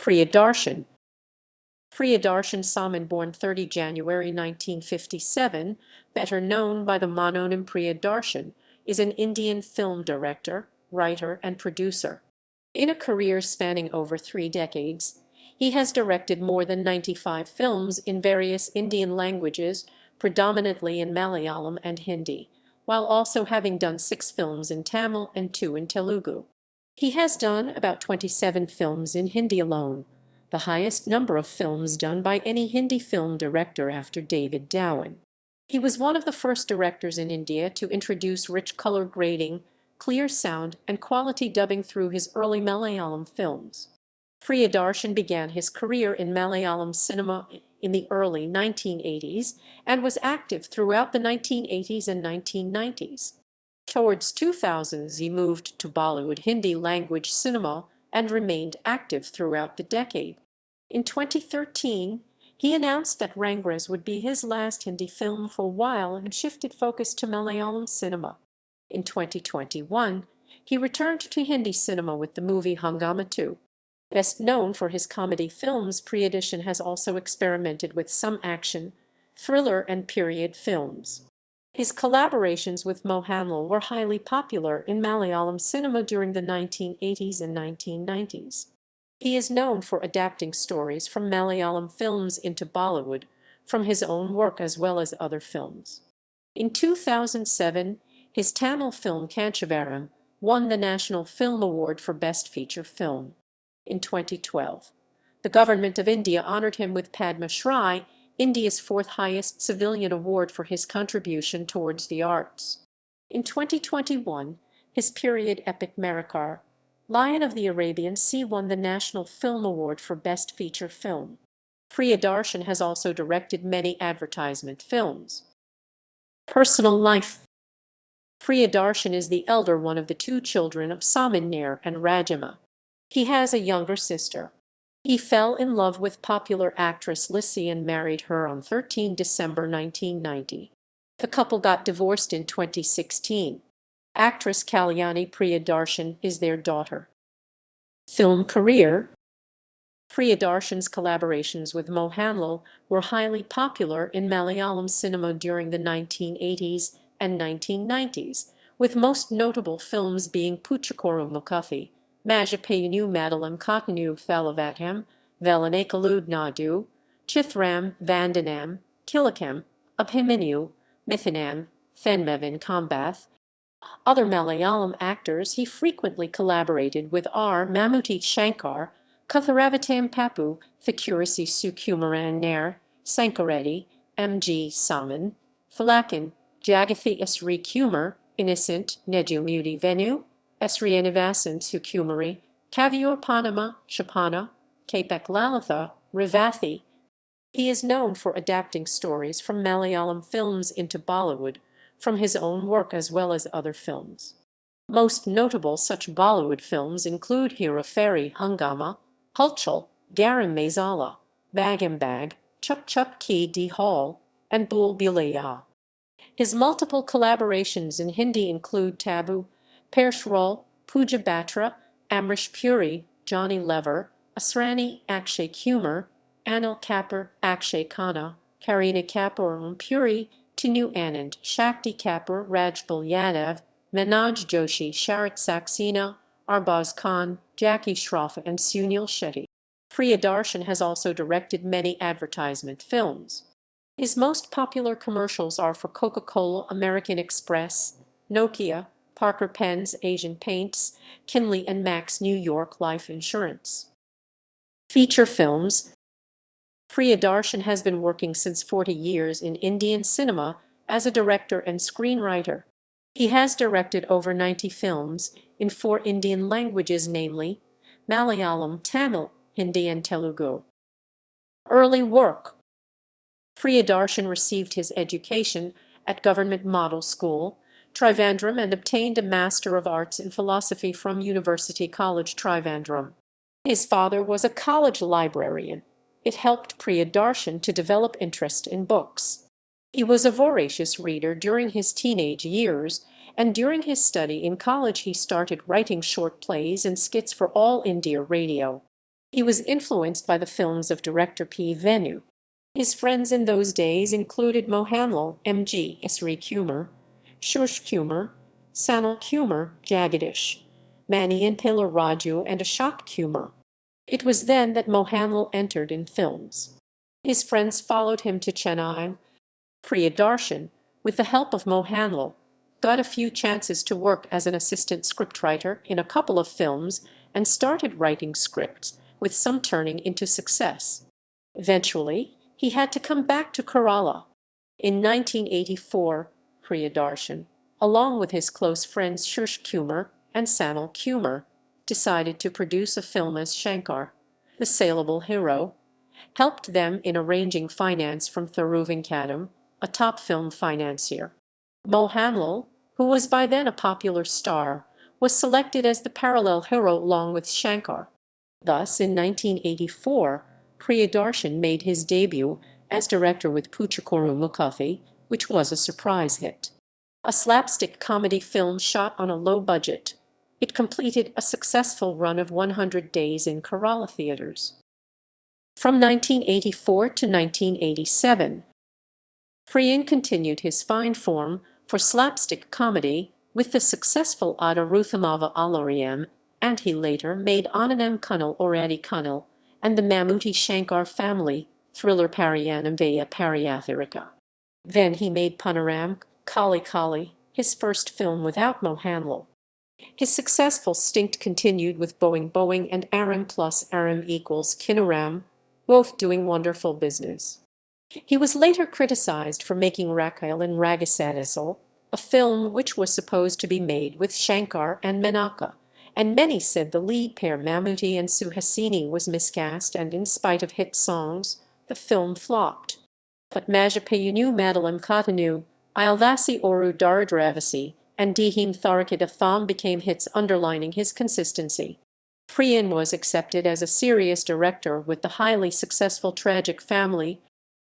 Priyadarshan. Priyadarshan Soman, born 30 January 1957, better known by the mononym Priyadarshan, is an Indian film director, writer, and producer. In a career spanning over 3 decades, he has directed more than 95 films in various Indian languages, predominantly in Malayalam and Hindi, while also having done 6 films in Tamil and 2 in Telugu. He has done about 27 films in Hindi alone, the highest number of films done by any Hindi film director after David Dhawan. He was one of the first directors in India to introduce rich color grading, clear sound, and quality dubbing through his early Malayalam films. Priyadarshan began his career in Malayalam cinema in the early 1980s and was active throughout the 1980s and 1990s. Towards 2000s, he moved to Bollywood Hindi language cinema and remained active throughout the decade. In 2013, he announced that Rangrezz would be his last Hindi film for a while and shifted focus to Malayalam cinema. In 2021, he returned to Hindi cinema with the movie Hungama 2. Best known for his comedy films, Priyadarshan has also experimented with some action, thriller, and period films. His collaborations with Mohanlal were highly popular in Malayalam cinema during the 1980s and 1990s. He is known for adapting stories from Malayalam films into Bollywood, from his own work as well as other films. In 2007, his Tamil film Kanchavaram won the National Film Award for Best Feature Film. In 2012, the Government of India honored him with Padma Shri, India's fourth highest civilian award for his contribution towards the arts. In 2021, his period epic Marakar, Lion of the Arabian Sea, won the National Film Award for Best Feature Film. Priyadarshan has also directed many advertisement films. Personal life. Priyadarshan is the elder one of the 2 children of Soman and Rajama. He has a younger sister. He fell in love with popular actress Lissy and married her on 13 December 1990. The couple got divorced in 2016. Actress Kalyani Priyadarshan is their daughter. Film career. Priyadarshan's collaborations with Mohanlal were highly popular in Malayalam cinema during the 1980s and 1990s, with most notable films being Puchakoru Mukathy, Majapayanu Madalam Kottanu Thalavatam, Velanakalude Nadu, Chithram Vandanam, Kilakam, Abhimanyu, Mithanam, Thenmevin Kambath. Other Malayalam actors he frequently collaborated with are Mammootty Shankar, Katharavatam Papu, Thakkurasi Sukumaran Nair, Sankareddy, M.G. Saman, Thalakan, Jagathi Sri Kumar, Innocent, Nejumudi Venu, Srinivasan Sukumari, Kaviur Panama, Shapana, Kapek Lalitha, Rivathi. He is known for adapting stories from Malayalam films into Bollywood, from his own work as well as other films. Most notable such Bollywood films include Hera Fairy, Hungama, Hulchal, Garam Mazala, Bagam Bag, Chup Chup Ki Di Hall, and Bhool Bhulaiyaa. His multiple collaborations in Hindi include Taboo, Pershwal, Pooja Batra, Amrish Puri, Johnny Lever, Asrani, Akshay Kumar, Anil Kapoor, Akshay Khanna, Kareena Kapoor, Puri, Tinu Anand, Shakti Kapoor, Rajpal Yadav, Manoj Joshi, Sharat Saxena, Arbaz Khan, Jackie Shroff, and Sunil Shetty. Priyadarshan has also directed many advertisement films. His most popular commercials are for Coca-Cola, American Express, Nokia, Parker Pens, Asian Paints, Kinley and Max New York Life Insurance. Feature films. Priyadarshan has been working since 40 years in Indian cinema as a director and screenwriter. He has directed over 90 films in 4 Indian languages, namely Malayalam, Tamil, Hindi, and Telugu. Early work. Priyadarshan received his education at Government Model School, Trivandrum, and obtained a Master of Arts in Philosophy from University College Trivandrum. His father was a college librarian. It helped Priyadarshan to develop interest in books. He was a voracious reader during his teenage years, and during his study in college he started writing short plays and skits for All India Radio. He was influenced by the films of director P. Venu. His friends in those days included Mohanlal, M.G. Sri Kumar, Shush Kumar, Sanal Kumar, Jagadish, Mani and Pilar Raju and Ashok Kumar. It was then that Mohanlal entered in films. His friends followed him to Chennai. Priyadarshan, with the help of Mohanlal, got a few chances to work as an assistant scriptwriter in a couple of films and started writing scripts, with some turning into success. Eventually, he had to come back to Kerala. In 1984, Priyadarshan, along with his close friends Shush Kumar and Sanal Kumar, decided to produce a film as Shankar, the saleable hero, helped them in arranging finance from Thiruvenkadam, a top film financier. Mohanlal, who was by then a popular star, was selected as the parallel hero along with Shankar. Thus, in 1984, Priyadarshan made his debut as director with Puchakoru Mukathy, which was a surprise hit. A slapstick comedy film shot on a low budget, it completed a successful run of 100 days in Kerala theaters. From 1984 to 1987, Priyan continued his fine form for slapstick comedy with the successful Ada Ruthamava Alariyam, and he later made Ananam Kunnal Oradi Kunnal and the Mammootty Shankar family thriller Pariyanam Pariyathirika. Then he made Panaram Kali Kali, his first film without Mohanlal. His successful stint continued with Boeing Boeing and Aram plus Aram equals Kinaram, both doing wonderful business. He was later criticized for making Rakhail and Ragasadasal, a film which was supposed to be made with Shankar and Menaka, and many said the lead pair Mammootty and Suhasini was miscast and in spite of hit songs, the film flopped. But Majapayunu Madalam Katanu, Ayalvasi Oru Daridravasi, and Dihim Tharikadatham became hits underlining his consistency. Priyan was accepted as a serious director with the highly successful Tragic Family.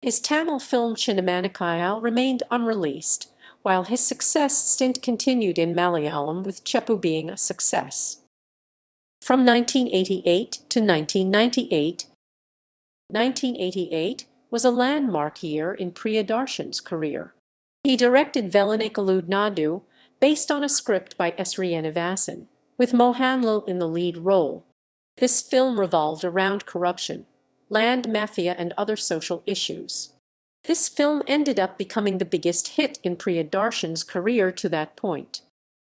His Tamil film Chinnamanakayal remained unreleased, while his success stint continued in Malayalam with Cheppu being a success. From 1988 to 1998, 1988 was a landmark year in Priyadarshan's career. He directed Velanekalu Nadu, based on a script by Srinivasan, with Mohanlal in the lead role. This film revolved around corruption, land mafia and other social issues. This film ended up becoming the biggest hit in Priyadarshan's career to that point.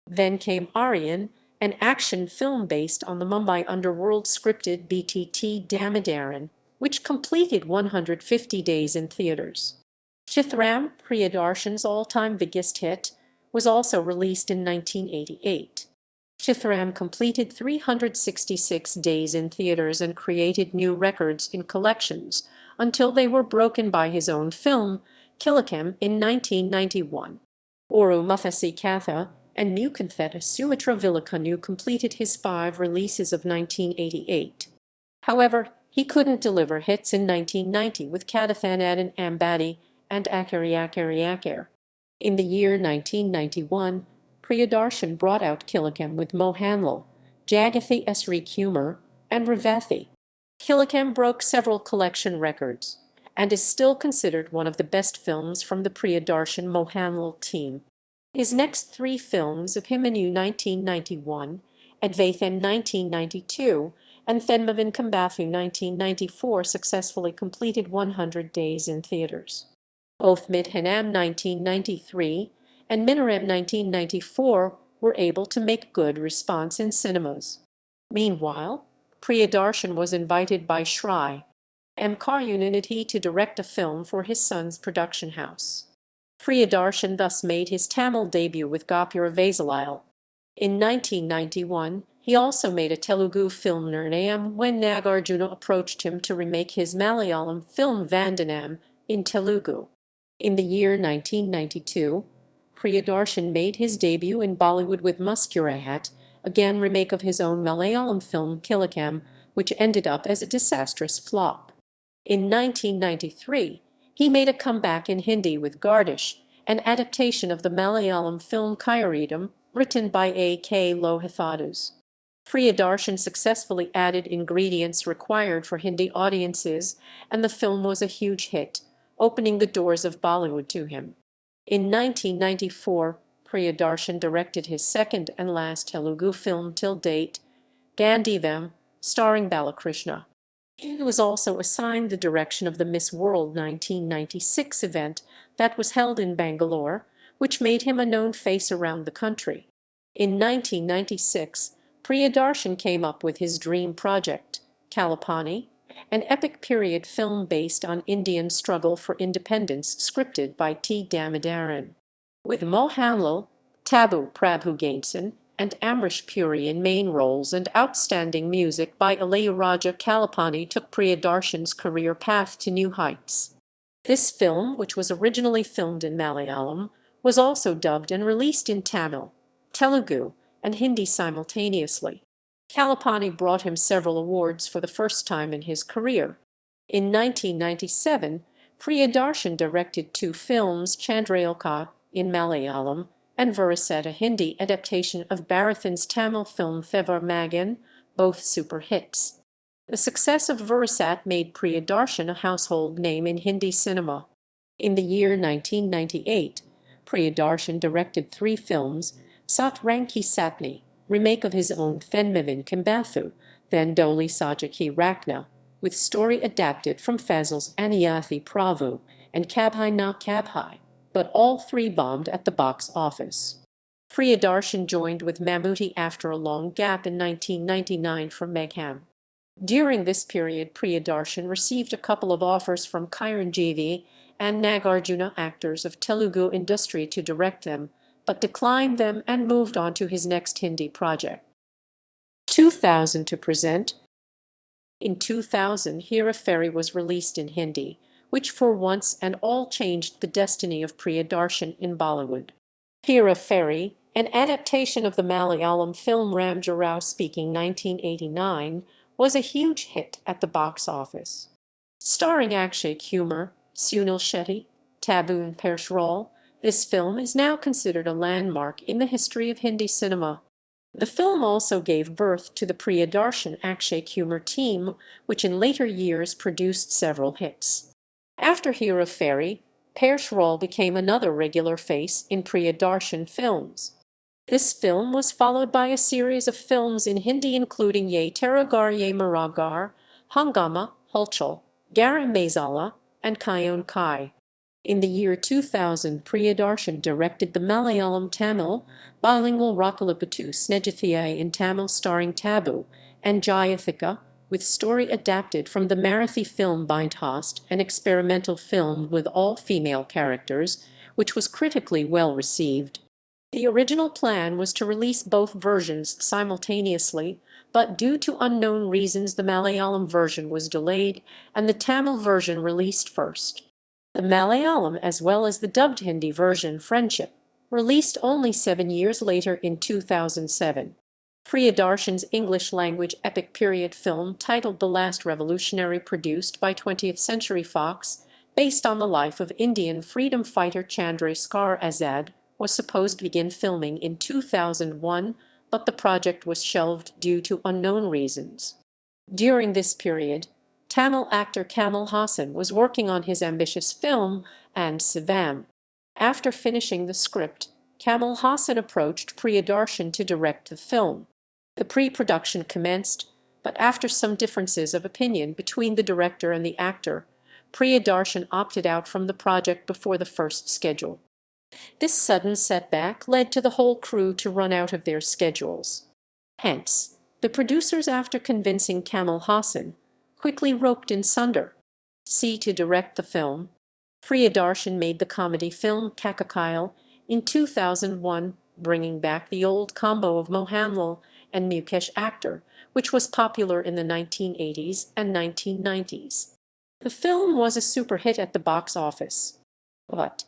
Then came Aryan, an action film based on the Mumbai underworld scripted BTT Damadaran, which completed 150 days in theaters. Chithram, Priyadarshan's all-time biggest hit, was also released in 1988. Chithram completed 366 days in theaters and created new records in collections until they were broken by his own film, Kilakam, in 1991. Oru Muthasi Katha and Mukantheta Sumitra Vilakanu completed his 5 releases of 1988. However, he couldn't deliver hits in 1990 with Kadathanad and Ambati and Akari. In the year 1991, Priyadarshan brought out Kilakam with Mohanlal, Jagathi Sri Kumar, and Revathi. Kilakam broke several collection records and is still considered one of the best films from the Priyadarshan Mohanlal team. His next 3 films of Himanu 1991, Advaithan 1992, and Thenmavin Kambathu 1994 successfully completed 100 days in theaters. Both Midhanam 1993 and Minaram 1994 were able to make good response in cinemas. Meanwhile, Priyadarshan was invited by Shri M. Karunanidhi to direct a film for his son's production house. Priyadarshan thus made his Tamil debut with Gopura Vasalile. In 1991, he also made a Telugu film Nirnayam when Nagarjuna approached him to remake his Malayalam film Vandanam in Telugu. In the year 1992, Priyadarshan made his debut in Bollywood with Muskurahat, again remake of his own Malayalam film Kilakam, which ended up as a disastrous flop. In 1993, he made a comeback in Hindi with Gardish, an adaptation of the Malayalam film Kayaridam, written by A. K. Lohithadus. Priyadarshan successfully added ingredients required for Hindi audiences, and the film was a huge hit, opening the doors of Bollywood to him. In 1994, Priyadarshan directed his second and last Telugu film till date, Gandivam, starring Balakrishna. He was also assigned the direction of the Miss World 1996 event that was held in Bangalore, which made him a known face around the country. In 1996, Priyadarshan came up with his dream project, Kalapani, an epic period film based on Indian struggle for independence scripted by T. Damodaran. With Mohanlal, Tabu Prabhu Gainson, and Amrish Puri in main roles and outstanding music by Ilayaraja, Kalapani took Priyadarshan's career path to new heights. This film, which was originally filmed in Malayalam, was also dubbed and released in Tamil, Telugu, and Hindi simultaneously. Kalapani brought him several awards for the first time in his career. In 1997, Priyadarshan directed two films, Chandrayokha in Malayalam and Varaset, a Hindi adaptation of Bharathan's Tamil film Thevar Magan, both super hits. The success of Varaset made Priyadarshan a household name in Hindi cinema. In the year 1998, Priyadarshan directed three films, Sat Ranki Satni, remake of his own Thenmivin Kimbathu, then Doli Sajaki Rakna, with story adapted from Fazil's Aniyathi Pravu and Kabhai Na Kabhai, but all three bombed at the box office. Priyadarshan joined with Mammootty after a long gap in 1999 for Megham. During this period, Priyadarshan received a couple of offers from Chiranjeevi and Nagarjuna, actors of Telugu industry, to direct them, but declined them and moved on to his next Hindi project. 2000 to present. In 2000, Hera Fairy was released in Hindi, which for once and all changed the destiny of Priyadarshan in Bollywood. Hera Fairy, an adaptation of the Malayalam film Ramji Rao Speaking 1989, was a huge hit at the box office. Starring Akshay Kumar, Sunil Shetty, Tabu and Pershral, this film is now considered a landmark in the history of Hindi cinema. The film also gave birth to the Priyadarshan Akshay Kumar team, which in later years produced several hits. After Hera Fairy, Pershral became another regular face in Priyadarshan films. This film was followed by a series of films in Hindi including Ye Teragar Ye Maragar, Hungama, Hulchal, Gara Mazala, and Kayon Kai. In the year 2000, Priyadarshan directed the Malayalam Tamil bilingual Rakalapattu Snejathiai in Tamil starring Tabu and Jayathika, with story adapted from the Marathi film Bindhast, an experimental film with all-female characters, which was critically well received. The original plan was to release both versions simultaneously, but due to unknown reasons the Malayalam version was delayed and the Tamil version released first. The Malayalam, as well as the dubbed Hindi version Friendship, released only 7 years later in 2007. Priyadarshan's English-language epic period film titled The Last Revolutionary, produced by 20th Century Fox, based on the life of Indian freedom fighter Chandrasekhar Azad, was supposed to begin filming in 2001, but the project was shelved due to unknown reasons. During this period, Tamil actor Kamal Haasan was working on his ambitious film and Sivam. After finishing the script, Kamal Haasan approached Priyadarshan to direct the film. The pre-production commenced, but after some differences of opinion between the director and the actor, Priyadarshan opted out from the project before the first schedule. This sudden setback led to the whole crew to run out of their schedules. Hence, the producers, after convincing Kamal Haasan, quickly roped in Sundar C to direct the film. Priyadarshan made the comedy film Kakakile in 2001, bringing back the old combo of Mohanlal and Mukesh actor, which was popular in the 1980s and 1990s. The film was a super hit at the box office. But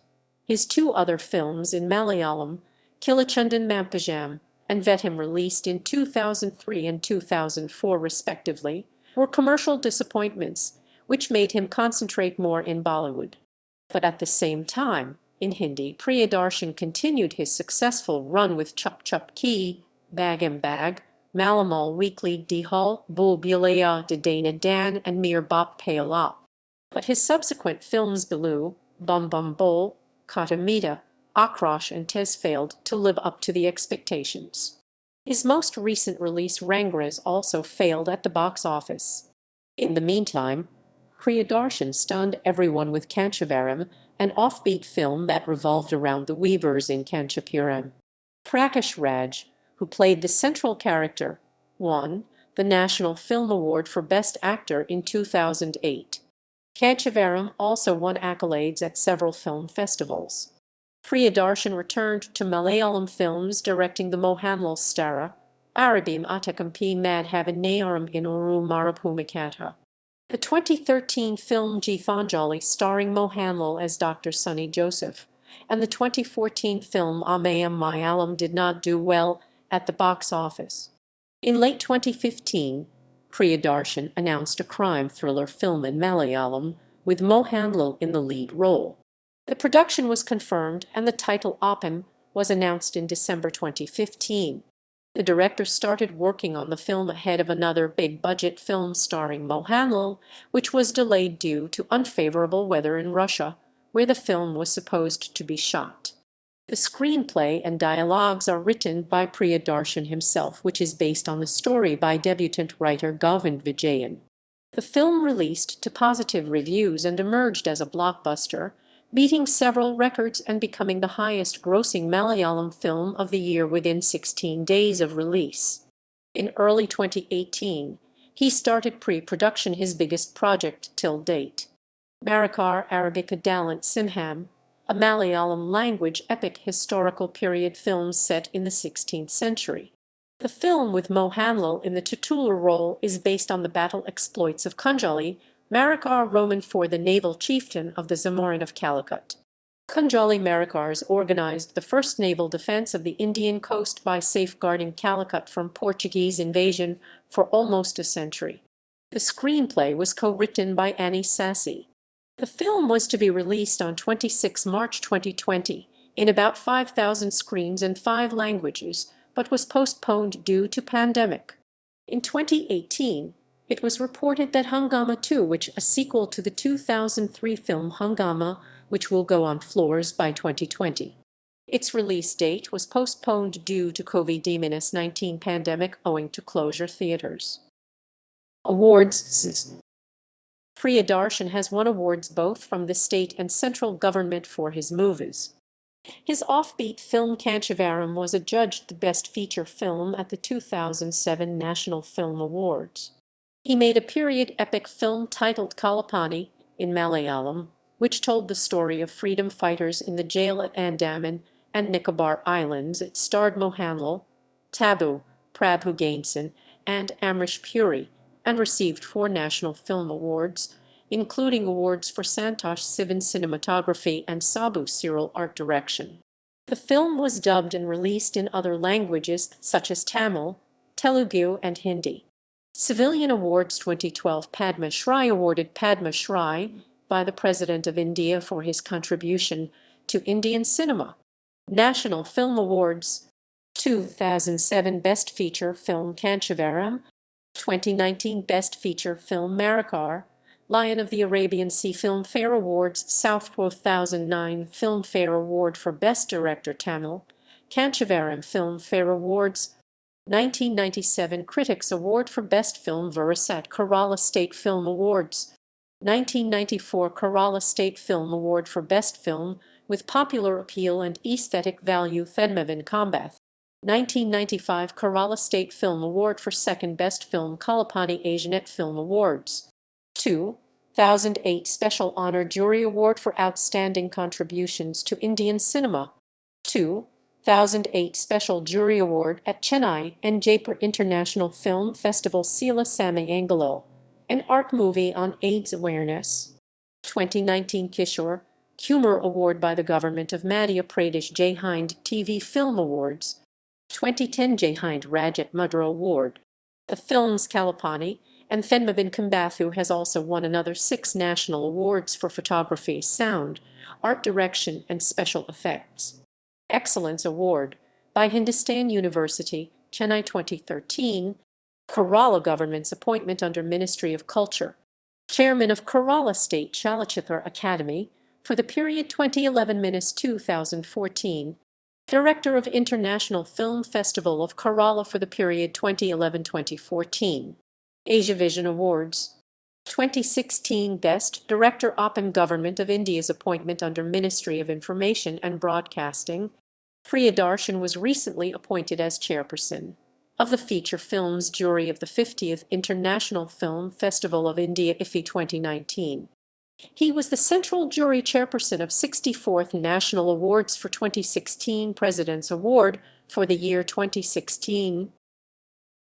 his two other films in Malayalam, Kilachandan Mampajam and Vetam, released in 2003 and 2004 respectively, were commercial disappointments, which made him concentrate more in Bollywood. But at the same time, in Hindi, Priyadarshan continued his successful run with Chup Chup Ki, Bag and Bag, Malamal Weekly Dihal Bulbilaya de Dana Dan and Mir Bop Payala. But his subsequent films Bilu, Bum Bum Bol, Katamita, Akrosh and Tez failed to live up to the expectations. His most recent release Rangrezz also failed at the box office. In the meantime, Priyadarshan stunned everyone with Kanchivaram, an offbeat film that revolved around the weavers in Kanchipuram. Prakash Raj, who played the central character, won the National Film Award for Best Actor in 2008. Kanchivaram also won accolades at several film festivals. Priyadarshan returned to Malayalam films directing the Mohanlal Stara, Arabim Atakampi Madhavan Nayaram in Uru Marabhumakatha. The 2013 film Geethanjali starring Mohanlal as Dr. Sunny Joseph, and the 2014 film Amayam Malayalam did not do well at the box office. In late 2015, Priyadarshan announced a crime thriller film in Malayalam with Mohanlal in the lead role. The production was confirmed and the title Oppam was announced in December 2015. The director started working on the film ahead of another big-budget film starring Mohanlal, which was delayed due to unfavorable weather in Russia, where the film was supposed to be shot. The screenplay and dialogues are written by Priyadarshan himself, which is based on the story by debutant writer Govind Vijayan. The film released to positive reviews and emerged as a blockbuster, beating several records and becoming the highest-grossing Malayalam film of the year within 16 days of release. In early 2018, he started pre-production his biggest project till date, Marakar Arabica Dalant Simham, a Malayalam-language epic historical period film set in the 16th century. The film with Mohanlal in the titular role is based on the battle exploits of Kunjali, Marakar Roman for the naval chieftain of the Zamorin of Calicut. Kunjali Marakars organized the first naval defense of the Indian coast by safeguarding Calicut from Portuguese invasion for almost a century. The screenplay was co-written by Annie Sassi. The film was to be released on 26 March 2020 in about 5,000 screens in 5 languages, but was postponed due to pandemic. In 2018, it was reported that Hungama 2, which a sequel to the 2003 film Hungama, which will go on floors by 2020. Its release date was postponed due to COVID-19 pandemic owing to closure theaters. Awards. Priyadarshan has won awards both from the state and central government for his movies. His offbeat film Kanchivaram was adjudged the best feature film at the 2007 National Film Awards. He made a period epic film titled Kalapani in Malayalam, which told the story of freedom fighters in the jail at Andaman and Nicobar Islands. It starred Mohanlal, Tabu, Prabhu Gainsan, and Amrish Puri, and received 4 National Film Awards, including awards for Santosh Sivan cinematography and Sabu Cyril art direction. The film was dubbed and released in other languages such as Tamil, Telugu, and Hindi. Civilian Awards 2012 Padma Shri awarded Padma Shri by the President of India for his contribution to Indian cinema. National Film Awards 2007 Best Feature Film Kanchivaram, 2019 Best Feature Film Marakar, Lion of the Arabian Sea Filmfare Awards South 2009 Filmfare Award for Best Director Tamil, Kanchivaram Filmfare Awards 1997 Critics Award for Best Film Virasat Kerala State Film Awards 1994 Kerala State Film Award for Best Film with Popular Appeal and Aesthetic Value Thedmavan Combath 1995 Kerala State Film Award for Second Best Film Kalapani Asianet Film Awards 2008 Special Honor Jury Award for Outstanding Contributions to Indian Cinema 2008 Special Jury Award at Chennai and Jaipur International Film Festival Sila Sami Angelo, an art movie on AIDS awareness. 2019 Kishore Kumar Award by the Government of Madhya Pradesh Jai Hind TV Film Awards. 2010 Jai Hind Rajat Mudra Award. The films Kalapani and Thedmavan Kambathu has also won another 6 national awards for photography, sound, art direction, and special effects. Excellence Award by Hindustan University, Chennai 2013. Kerala government's appointment under Ministry of Culture. Chairman of Kerala State Chalachitra Academy for the period 2011–2014. Director of International Film Festival of Kerala for the period 2011–2014. Asia Vision Awards. 2016 Best Director Open Government of India's appointment under Ministry of Information and Broadcasting. Priyadarshan was recently appointed as chairperson of the feature films jury of the 50th International Film Festival of India IFFI 2019. He was the central jury chairperson of 64th National Awards for 2016 President's Award for the year 2016.